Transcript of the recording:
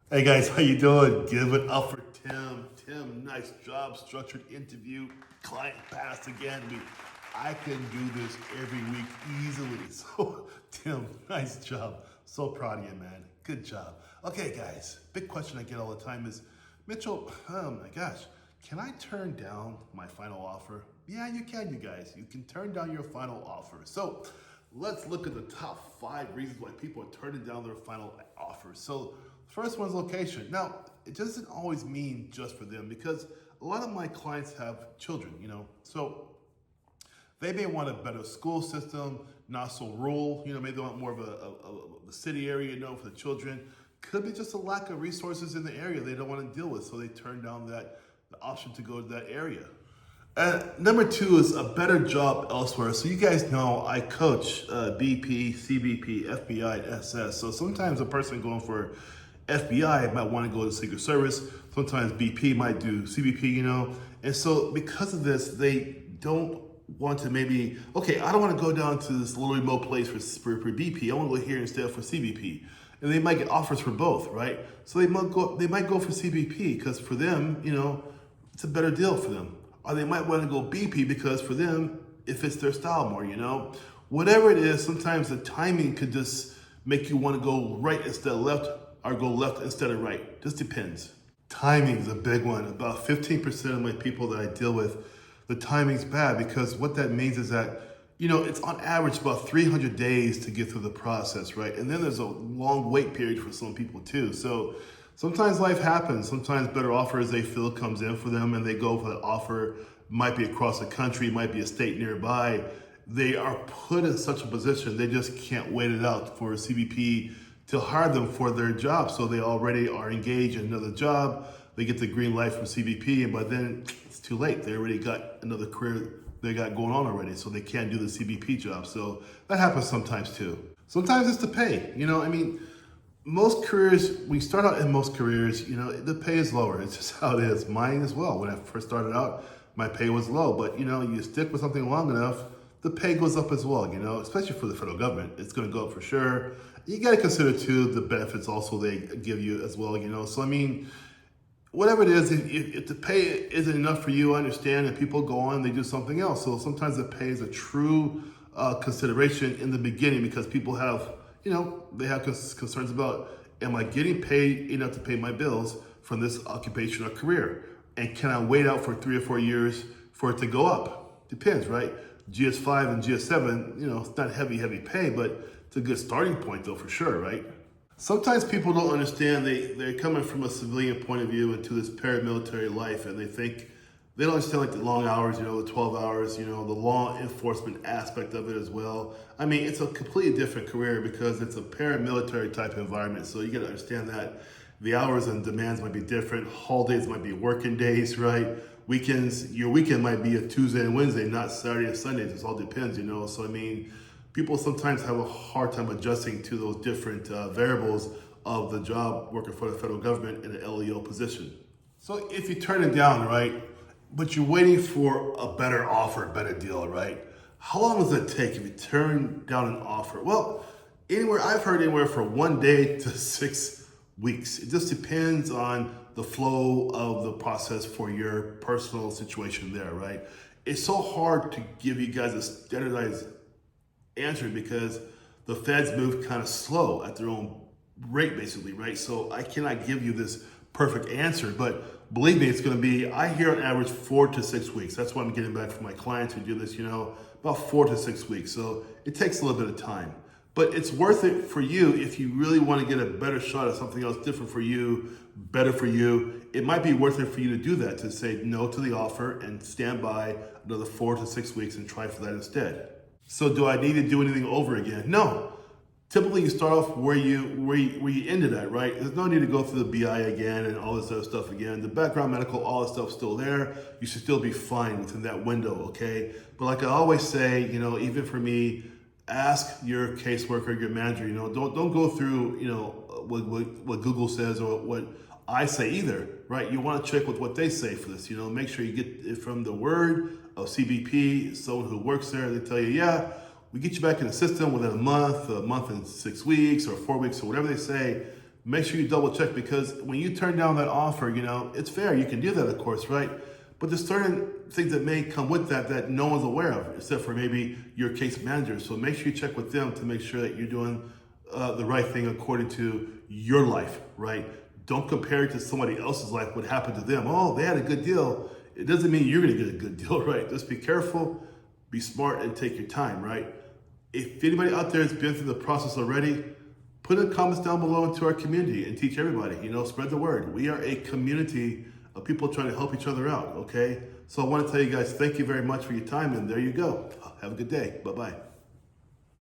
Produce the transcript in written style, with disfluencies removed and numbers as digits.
Hey guys, how you doing? Give it up for Tim. Tim, nice job, structured interview, client passed again. I can do this every week easily. So, Tim, nice job. So proud of you, man. Good job. Okay, guys, big question I get all the time is, Mitchell, oh my gosh, can I turn down my final offer? Yeah, you can, you guys. You can turn down your final offer. So, let's look at the top 5 reasons why people are turning down their final offer. So, first one's location. Now, it doesn't always mean just for them because a lot of my clients have children, so they may want a better school system, not so rural, maybe they want more of a city area, for the children. Could be just a lack of resources in the area they don't want to deal with, so they turn down the option to go to that area. Number 2 is a better job elsewhere. So you guys know I coach BP, CBP, FBI, and SS. So sometimes a person going for FBI might want to go to Secret Service. Sometimes BP might do CBP, And so because of this, they don't want to I don't want to go down to this little remote place for BP. I want to go here instead for CBP. And they might get offers for both, right? So they might go for CBP because for them, it's a better deal for them. Or they might want to go BP because for them, it fits their style more, Whatever it is, sometimes the timing could just make you want to go right instead of left or go left instead of right. Just depends. Timing is a big one. About 15% of my people that I deal with, the timing's bad because what that means is that, it's on average about 300 days to get through the process, right? And then there's a long wait period for some people too. So sometimes life happens. Sometimes better offers they feel comes in for them and they go for that offer. Might be across the country, might be a state nearby. They are put in such a position, they just can't wait it out for a CBP to hire them for their job. So they already are engaged in another job. They get the green light from CBP, and by then it's too late. They already got another career they got going on already, so they can't do the CBP job. So that happens sometimes too. Sometimes it's the pay. Most careers, when you start out in most careers, the pay is lower. It's just how it is. Mine as well. When I first started out, my pay was low. But, you stick with something long enough, the pay goes up as well, especially for the federal government. It's going to go up for sure. You got to consider, too, the benefits also they give you as well, So, whatever it is, if the pay isn't enough for you, I understand, and people go on, they do something else. So sometimes the pay is a true consideration in the beginning because people have, they have concerns about, am I getting paid enough to pay my bills from this occupation or career? And can I wait out for 3 or 4 years for it to go up? Depends, right? GS5 and GS7, it's not heavy pay, but it's a good starting point though, for sure, right? Sometimes people don't understand, they're coming from a civilian point of view into this paramilitary life and they don't understand like the long hours, the 12 hours, the law enforcement aspect of it as well. It's a completely different career because it's a paramilitary type environment. So you gotta understand that the hours and demands might be different. Holidays might be working days, right? Weekends, your weekend might be a Tuesday and Wednesday, not Saturday and Sundays. It all depends, So people sometimes have a hard time adjusting to those different variables of the job working for the federal government in an LEO position. So if you turn it down, right, but you're waiting for a better offer, a better deal, right? How long does it take if you turn down an offer? Well, I've heard anywhere from 1 day to 6 weeks. It just depends on the flow of the process for your personal situation there, right? It's so hard to give you guys a standardized answer because the feds move kind of slow at their own rate, basically, right? So I cannot give you this perfect answer, but believe me, it's going to be, I hear on average 4 to 6 weeks. That's what I'm getting back from my clients who do this, about 4 to 6 weeks. So it takes a little bit of time, but it's worth it for you if you really want to get a better shot at something else different for you, better for you. It might be worth it for you to do that, to say no to the offer and stand by another 4 to 6 weeks and try for that instead. So do I need to do anything over again? No. Typically you start off where you ended at, right? There's no need to go through the BI again and all this other stuff again. The background medical, all that stuff's still there. You should still be fine within that window, okay? But like I always say, even for me, ask your caseworker, your manager, don't go through, what Google says or what I say either, right? You want to check with what they say for this, make sure you get it from the word of CBP, someone who works there. They tell you, yeah, we get you back in the system within a month and 6 weeks or 4 weeks or whatever they say. make sure you double check, because when you turn down that offer, it's fair. You can do that, of course, right? But there's certain things that may come with that no one's aware of, except for maybe your case manager. So make sure you check with them to make sure that you're doing the right thing according to your life, right? Don't compare it to somebody else's life, what happened to them. Oh, they had a good deal. It doesn't mean you're gonna get a good deal, right? Just be careful, be smart, and take your time, right? If anybody out there has been through the process already, put in the comments down below into our community and teach everybody, spread the word. We are a community of people trying to help each other out, okay? So I want to tell you guys, thank you very much for your time, and there you go. Have a good day. Bye-bye.